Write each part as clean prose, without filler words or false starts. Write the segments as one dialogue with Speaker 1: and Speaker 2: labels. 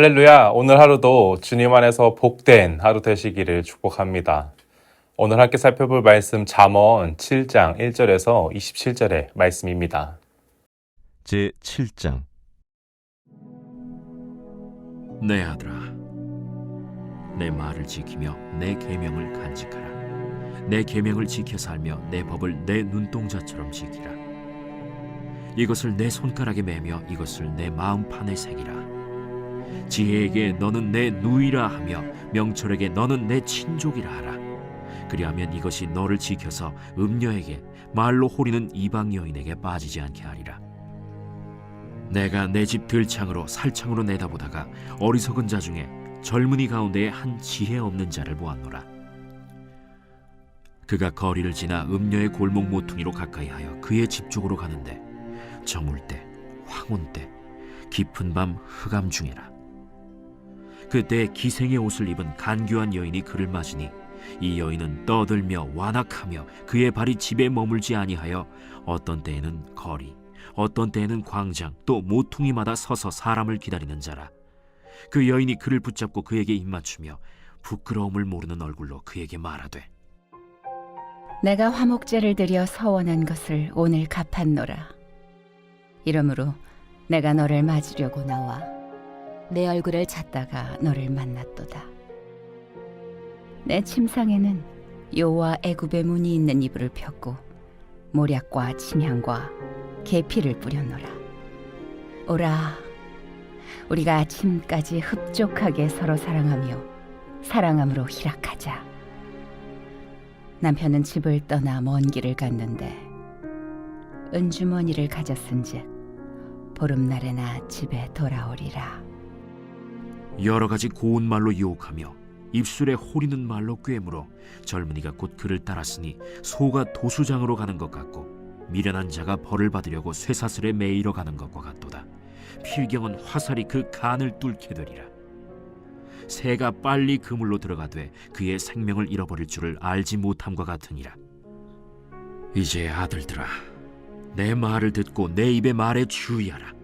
Speaker 1: 할렐루야! 오늘 하루도 주님 안에서 복된 하루 되시기를 축복합니다. 오늘 함께 살펴볼 말씀 잠언 7장 1절에서 27절의 말씀입니다.
Speaker 2: 제7장. 내 아들아, 내 말을 지키며 내 계명을 간직하라. 내 계명을 지켜 살며 내 법을 내 눈동자처럼 지키라. 이것을 내 손가락에 매며 이것을 내 마음판에 새기라. 지혜에게 너는 내 누이라 하며 명철에게 너는 내 친족이라 하라. 그리하면 이것이 너를 지켜서 음녀에게 말로 호리는 이방 여인에게 빠지지 않게 하리라. 내가 내 집 들창으로 살창으로 내다보다가 어리석은 자 중에 젊은이 가운데에 한 지혜 없는 자를 보았노라. 그가 거리를 지나 음녀의 골목 모퉁이로 가까이하여 그의 집 쪽으로 가는데 저물 때 황혼 때 깊은 밤 흑암 중에라. 그때 기생의 옷을 입은 간교한 여인이 그를 맞으니 이 여인은 떠들며 완악하며 그의 발이 집에 머물지 아니하여 어떤 때에는 거리 어떤 때에는 광장 또 모퉁이마다 서서 사람을 기다리는 자라. 그 여인이 그를 붙잡고 그에게 입맞추며 부끄러움을 모르는 얼굴로 그에게 말하되
Speaker 3: 내가 화목제를 드려 서원한 것을 오늘 갚았노라. 이러므로 내가 너를 맞으려고 나와 내 얼굴을 찾다가 너를 만났도다. 내 침상에는 요와 애굽의 문이 있는 이불을 폈고 모략과 침향과 계피를 뿌렸노라. 오라, 우리가 아침까지 흡족하게 서로 사랑하며 사랑함으로 희락하자. 남편은 집을 떠나 먼 길을 갔는데 은주머니를 가졌은즉 보름날에나 집에 돌아오리라.
Speaker 2: 여러 가지 고운 말로 유혹하며 입술에 호리는 말로 꿰물어 젊은이가 곧 그를 따랐으니 소가 도수장으로 가는 것 같고 미련한 자가 벌을 받으려고 쇠사슬에 매이러 가는 것과 같도다. 필경은 화살이 그 간을 뚫게 되리라. 새가 빨리 그물로 들어가되 그의 생명을 잃어버릴 줄을 알지 못함과 같으니라. 이제 아들들아, 내 말을 듣고 내 입의 말에 주의하라.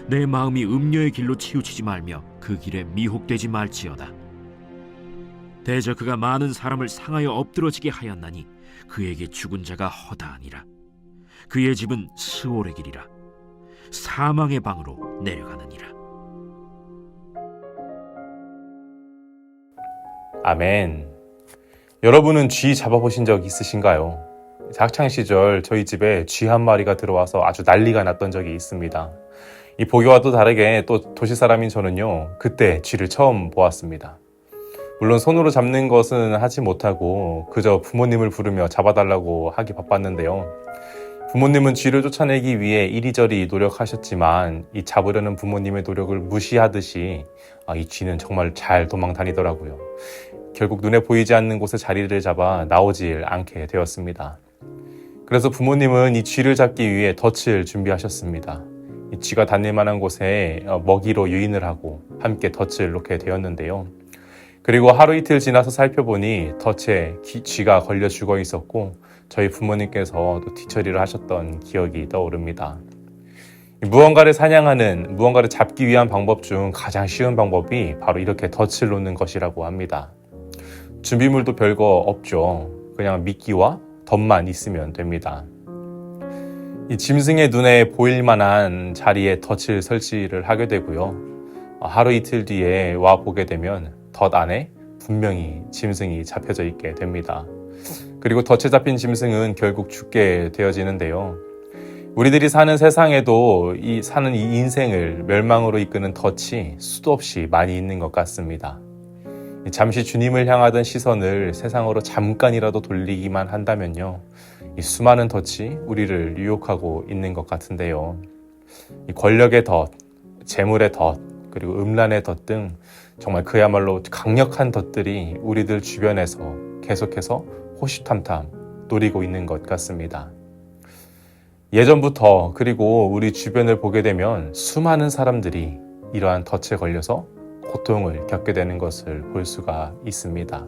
Speaker 2: 내 마음이 음녀의 길로 치우치지 말며 그 길에 미혹되지 말지어다. 대저 그가 많은 사람을 상하여 엎드러지게 하였나니 그에게 죽은 자가 허다하니라. 그의 집은 스올의 길이라. 사망의 방으로 내려가느니라.
Speaker 1: 아멘. 여러분은 쥐 잡아보신 적 있으신가요? 학창시절 저희 집에 쥐 한 마리가 들어와서 아주 난리가 났던 적이 있습니다. 이 보기와 또 다르게 또 도시 사람인 저는요, 그때 쥐를 처음 보았습니다. 물론 손으로 잡는 것은 하지 못하고 그저 부모님을 부르며 잡아달라고 하기 바빴는데요. 부모님은 쥐를 쫓아내기 위해 이리저리 노력하셨지만 이 잡으려는 부모님의 노력을 무시하듯이 이 쥐는 정말 잘 도망 다니더라고요. 결국 눈에 보이지 않는 곳에 자리를 잡아 나오질 않게 되었습니다. 그래서 부모님은 이 쥐를 잡기 위해 덫을 준비하셨습니다. 이 쥐가 다닐 만한 곳에 먹이로 유인을 하고 함께 덫을 놓게 되었는데요. 그리고 하루 이틀 지나서 살펴보니 덫에 쥐가 걸려 죽어 있었고 저희 부모님께서 또 뒤처리를 하셨던 기억이 떠오릅니다. 무언가를 사냥하는, 무언가를 잡기 위한 방법 중 가장 쉬운 방법이 바로 이렇게 덫을 놓는 것이라고 합니다. 준비물도 별거 없죠. 그냥 미끼와 덫만 있으면 됩니다. 이 짐승의 눈에 보일 만한 자리에 덫을 설치를 하게 되고요. 하루 이틀 뒤에 와 보게 되면 덫 안에 분명히 짐승이 잡혀져 있게 됩니다. 그리고 덫에 잡힌 짐승은 결국 죽게 되어지는데요. 우리들이 사는 세상에도 사는 이 인생을 멸망으로 이끄는 덫이 수도 없이 많이 있는 것 같습니다. 잠시 주님을 향하던 시선을 세상으로 잠깐이라도 돌리기만 한다면요, 이 수많은 덫이 우리를 유혹하고 있는 것 같은데요. 이 권력의 덫, 재물의 덫, 그리고 음란의 덫 등 정말 그야말로 강력한 덫들이 우리들 주변에서 계속해서 호시탐탐 노리고 있는 것 같습니다. 예전부터 그리고 우리 주변을 보게 되면 수많은 사람들이 이러한 덫에 걸려서 고통을 겪게 되는 것을 볼 수가 있습니다.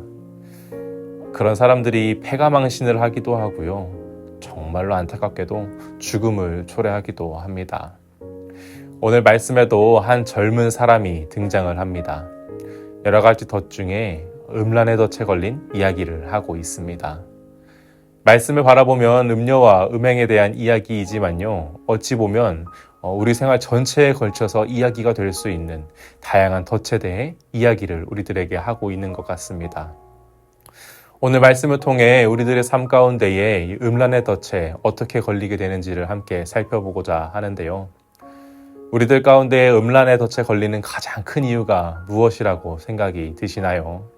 Speaker 1: 그런 사람들이 패가망신을 하기도 하고요. 정말로 안타깝게도 죽음을 초래하기도 합니다. 오늘 말씀에도 한 젊은 사람이 등장을 합니다. 여러 가지 덫 중에 음란의 덫에 걸린 이야기를 하고 있습니다. 말씀을 바라보면 음녀와 음행에 대한 이야기이지만요, 어찌 보면 우리 생활 전체에 걸쳐서 이야기가 될 수 있는 다양한 덫에 대해 이야기를 우리들에게 하고 있는 것 같습니다. 오늘 말씀을 통해 우리들의 삶 가운데에 이 음란의 덫에 어떻게 걸리게 되는지를 함께 살펴보고자 하는데요. 우리들 가운데 음란의 덫에 걸리는 가장 큰 이유가 무엇이라고 생각이 드시나요?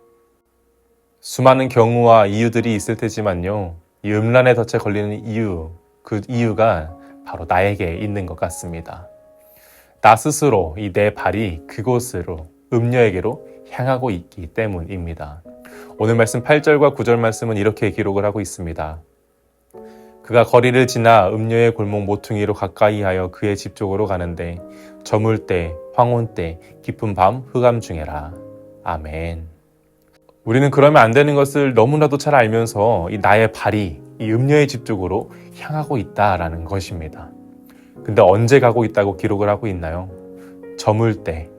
Speaker 1: 수많은 경우와 이유들이 있을 테지만요, 이 음란의 덫에 걸리는 이유, 그 이유가 바로 나에게 있는 것 같습니다. 나 스스로 이 내 발이 그곳으로, 음녀에게로 향하고 있기 때문입니다. 오늘 말씀 8절과 9절 말씀은 이렇게 기록을 하고 있습니다. 그가 거리를 지나 음녀의 골목 모퉁이로 가까이 하여 그의 집 쪽으로 가는데 저물 때, 황혼 때, 깊은 밤 흑암 중에라. 아멘. 우리는 그러면 안 되는 것을 너무나도 잘 알면서 이 나의 발이 이 음녀의 집 쪽으로 향하고 있다라는 것입니다. 근데 언제 가고 있다고 기록을 하고 있나요? 저물 때,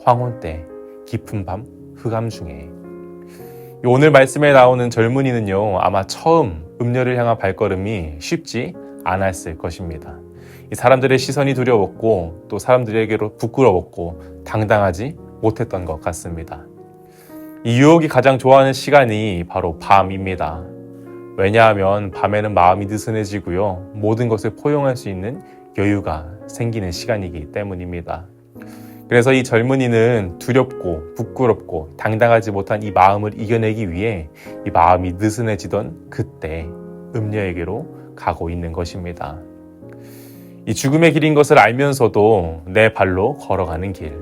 Speaker 1: 황혼 때, 깊은 밤 흑암 중에. 오늘 말씀에 나오는 젊은이는요, 아마 처음 음녀를 향한 발걸음이 쉽지 않았을 것입니다. 이 사람들의 시선이 두려웠고 또 사람들에게로 부끄러웠고 당당하지 못했던 것 같습니다. 이 유혹이 가장 좋아하는 시간이 바로 밤입니다. 왜냐하면 밤에는 마음이 느슨해지고요, 모든 것을 포용할 수 있는 여유가 생기는 시간이기 때문입니다. 그래서 이 젊은이는 두렵고 부끄럽고 당당하지 못한 이 마음을 이겨내기 위해 이 마음이 느슨해지던 그때 음녀에게로 가고 있는 것입니다. 이 죽음의 길인 것을 알면서도 내 발로 걸어가는 길.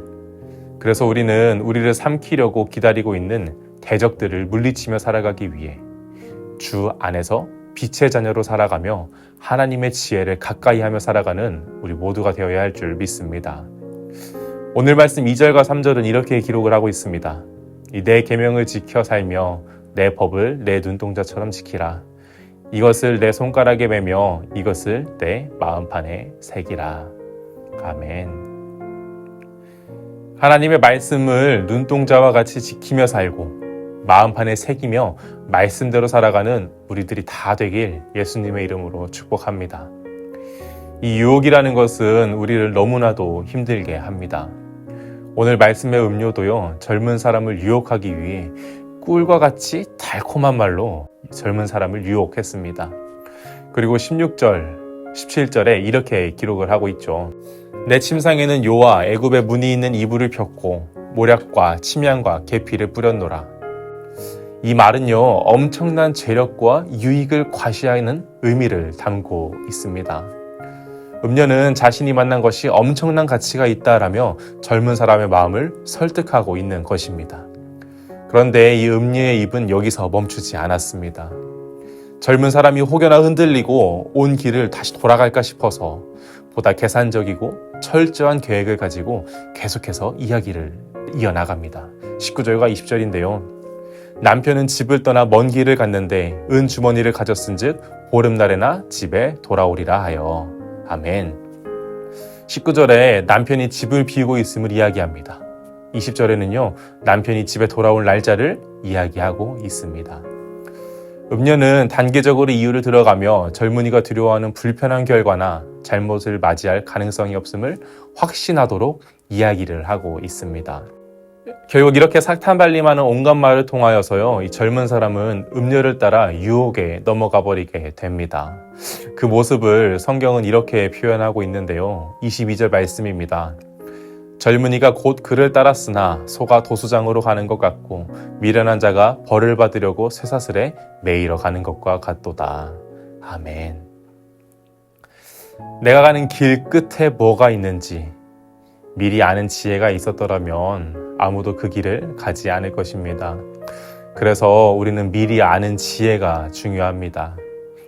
Speaker 1: 그래서 우리는 우리를 삼키려고 기다리고 있는 대적들을 물리치며 살아가기 위해 주 안에서 빛의 자녀로 살아가며 하나님의 지혜를 가까이 하며 살아가는 우리 모두가 되어야 할 줄 믿습니다. 오늘 말씀 2절과 3절은 이렇게 기록을 하고 있습니다. 이 내 계명을 지켜 살며 내 법을 내 눈동자처럼 지키라. 이것을 내 손가락에 매며 이것을 내 마음판에 새기라. 아멘. 하나님의 말씀을 눈동자와 같이 지키며 살고 마음판에 새기며 말씀대로 살아가는 우리들이 다 되길 예수님의 이름으로 축복합니다. 이 유혹이라는 것은 우리를 너무나도 힘들게 합니다. 오늘 말씀의 음료도요, 젊은 사람을 유혹하기 위해 꿀과 같이 달콤한 말로 젊은 사람을 유혹했습니다. 그리고 16절, 17절에 이렇게 기록을 하고 있죠. 내 침상에는 요와 애굽의 문이 있는 이불을 폈고 모략과 침향과 계피를 뿌렸노라. 이 말은요, 엄청난 재력과 유익을 과시하는 의미를 담고 있습니다. 음녀는 자신이 만난 것이 엄청난 가치가 있다라며 젊은 사람의 마음을 설득하고 있는 것입니다. 그런데 이 음녀의 입은 여기서 멈추지 않았습니다. 젊은 사람이 혹여나 흔들리고 온 길을 다시 돌아갈까 싶어서 보다 계산적이고 철저한 계획을 가지고 계속해서 이야기를 이어나갑니다. 19절과 20절인데요. 남편은 집을 떠나 먼 길을 갔는데 은 주머니를 가졌은즉 보름날에나 집에 돌아오리라 하여. 아멘. 19절에 남편이 집을 비우고 있음을 이야기합니다. 20절에는요, 남편이 집에 돌아올 날짜를 이야기하고 있습니다. 음녀는 단계적으로 이유를 들어가며 젊은이가 두려워하는 불편한 결과나 잘못을 맞이할 가능성이 없음을 확신하도록 이야기를 하고 있습니다. 결국 이렇게 사탄발림하는 온갖 말을 통하여서요, 이 젊은 사람은 음녀를 따라 유혹에 넘어가 버리게 됩니다. 그 모습을 성경은 이렇게 표현하고 있는데요. 22절 말씀입니다. 젊은이가 곧 그를 따랐으나 소가 도수장으로 가는 것 같고 미련한 자가 벌을 받으려고 쇠사슬에 매이러 가는 것과 같도다. 아멘. 내가 가는 길 끝에 뭐가 있는지 미리 아는 지혜가 있었더라면 아무도 그 길을 가지 않을 것입니다. 그래서 우리는 미리 아는 지혜가 중요합니다.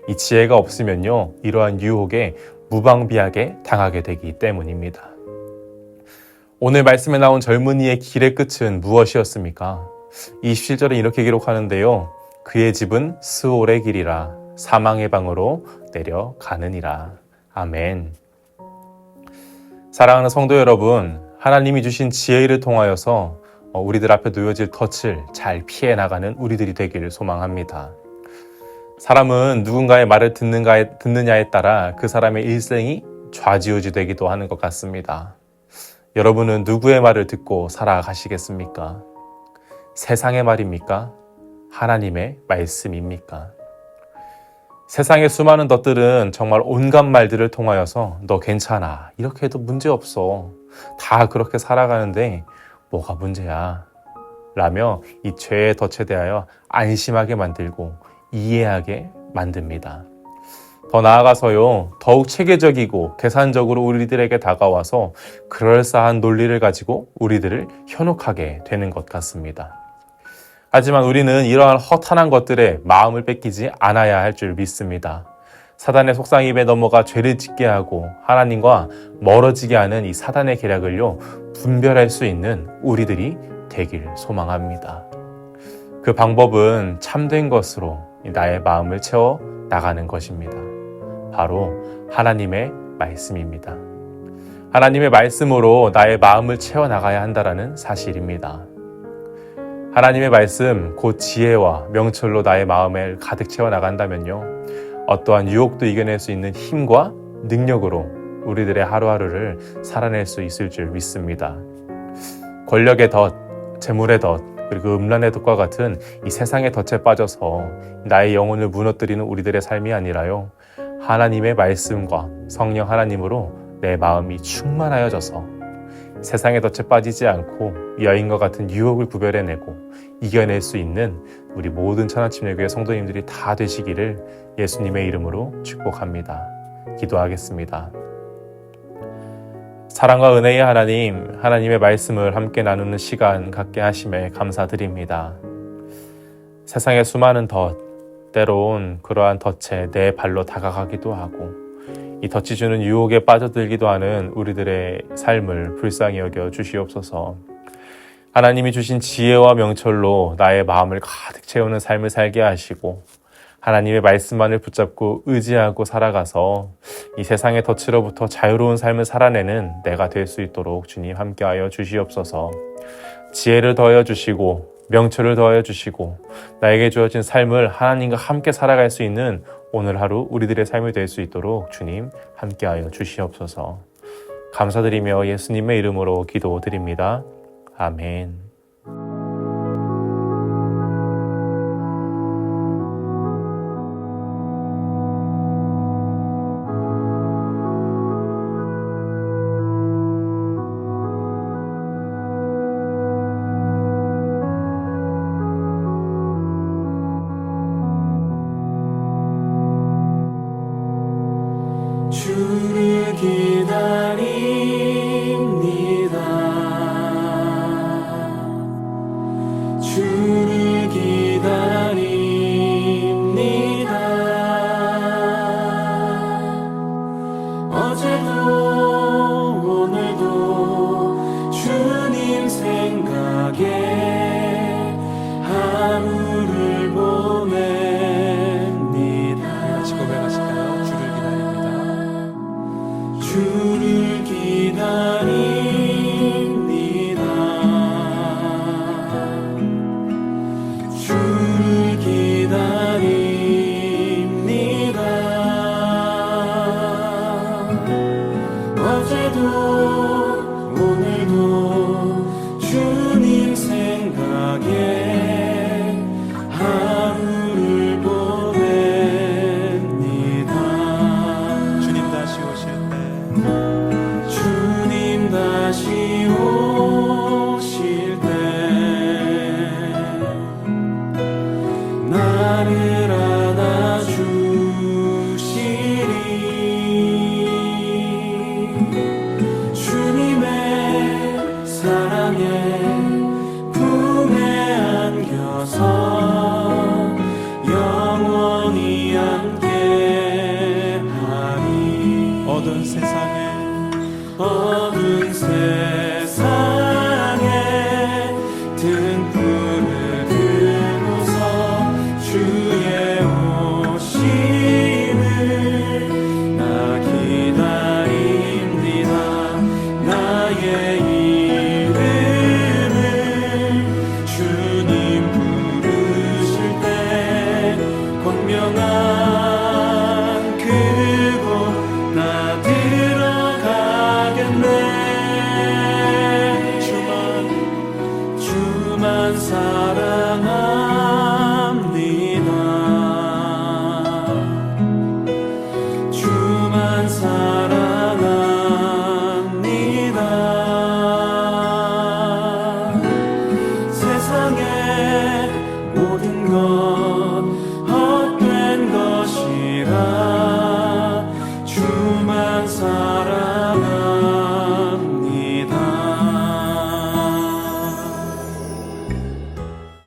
Speaker 1: 이 지혜가 없으면요, 이러한 유혹에 무방비하게 당하게 되기 때문입니다. 오늘 말씀에 나온 젊은이의 길의 끝은 무엇이었습니까? 27절은 이렇게 기록하는데요. 그의 집은 스올의 길이라 사망의 방으로 내려가느니라. 아멘. 사랑하는 성도 여러분, 하나님이 주신 지혜를 통하여서 우리들 앞에 놓여질 덫을 잘 피해 나가는 우리들이 되기를 소망합니다. 사람은 누군가의 말을 듣느냐에 따라 그 사람의 일생이 좌지우지되기도 하는 것 같습니다. 여러분은 누구의 말을 듣고 살아가시겠습니까? 세상의 말입니까? 하나님의 말씀입니까? 세상의 수많은 덫들은 정말 온갖 말들을 통하여서 너 괜찮아, 이렇게 해도 문제없어, 다 그렇게 살아가는데 뭐가 문제야? 라며 이 죄의 덫에 대하여 안심하게 만들고 이해하게 만듭니다. 더 나아가서요, 더욱 체계적이고 계산적으로 우리들에게 다가와서 그럴싸한 논리를 가지고 우리들을 현혹하게 되는 것 같습니다. 하지만 우리는 이러한 허탄한 것들에 마음을 뺏기지 않아야 할 줄 믿습니다. 사단의 속상임에 넘어가 죄를 짓게 하고 하나님과 멀어지게 하는 이 사단의 계략을요, 분별할 수 있는 우리들이 되길 소망합니다. 그 방법은 참된 것으로 나의 마음을 채워 나가는 것입니다. 바로 하나님의 말씀입니다. 하나님의 말씀으로 나의 마음을 채워 나가야 한다는 사실입니다. 하나님의 말씀, 곧 지혜와 명철로 나의 마음을 가득 채워 나간다면요, 어떠한 유혹도 이겨낼 수 있는 힘과 능력으로 우리들의 하루하루를 살아낼 수 있을 줄 믿습니다. 권력의 덫, 재물의 덫, 그리고 음란의 덫과 같은 이 세상의 덫에 빠져서 나의 영혼을 무너뜨리는 우리들의 삶이 아니라요, 하나님의 말씀과 성령 하나님으로 내 마음이 충만하여져서 세상의 덫에 빠지지 않고 여인과 같은 유혹을 구별해내고 이겨낼 수 있는 우리 모든 천안침례교회 성도님들이 다 되시기를 예수님의 이름으로 축복합니다. 기도하겠습니다. 사랑과 은혜의 하나님, 하나님의 말씀을 함께 나누는 시간 갖게 하심에 감사드립니다. 세상의 수많은 덫, 때론 그러한 덫에 내 발로 다가가기도 하고 이 덫이 주는 유혹에 빠져들기도 하는 우리들의 삶을 불쌍히 여겨 주시옵소서. 하나님이 주신 지혜와 명철로 나의 마음을 가득 채우는 삶을 살게 하시고 하나님의 말씀만을 붙잡고 의지하고 살아가서 이 세상의 덫으로부터 자유로운 삶을 살아내는 내가 될 수 있도록 주님 함께하여 주시옵소서. 지혜를 더하여 주시고 명철을 더하여 주시고 나에게 주어진 삶을 하나님과 함께 살아갈 수 있는 오늘 하루 우리들의 삶이 될 수 있도록 주님 함께하여 주시옵소서. 감사드리며 예수님의 이름으로 기도드립니다. 아멘.
Speaker 4: 주를 기다립니다. 주를 기다립니다. 어제도 오늘도 주님 생각에 하루를 보냅니다. 같이 고백하실까요? 주를 기다립니다. 주를 기다립니다. 주를 기다립니다. 어제도 오늘도 주님 생각에 하루를 보냅니다. 주님 다시 오실 때 주님 다시 오실 때 나를 안아주시리. 주님의 사랑에 품에 안겨서 영원히 함께하리. 어두운 세상에 등불을 들고서 주의 오심을 나 기다립니다. 사랑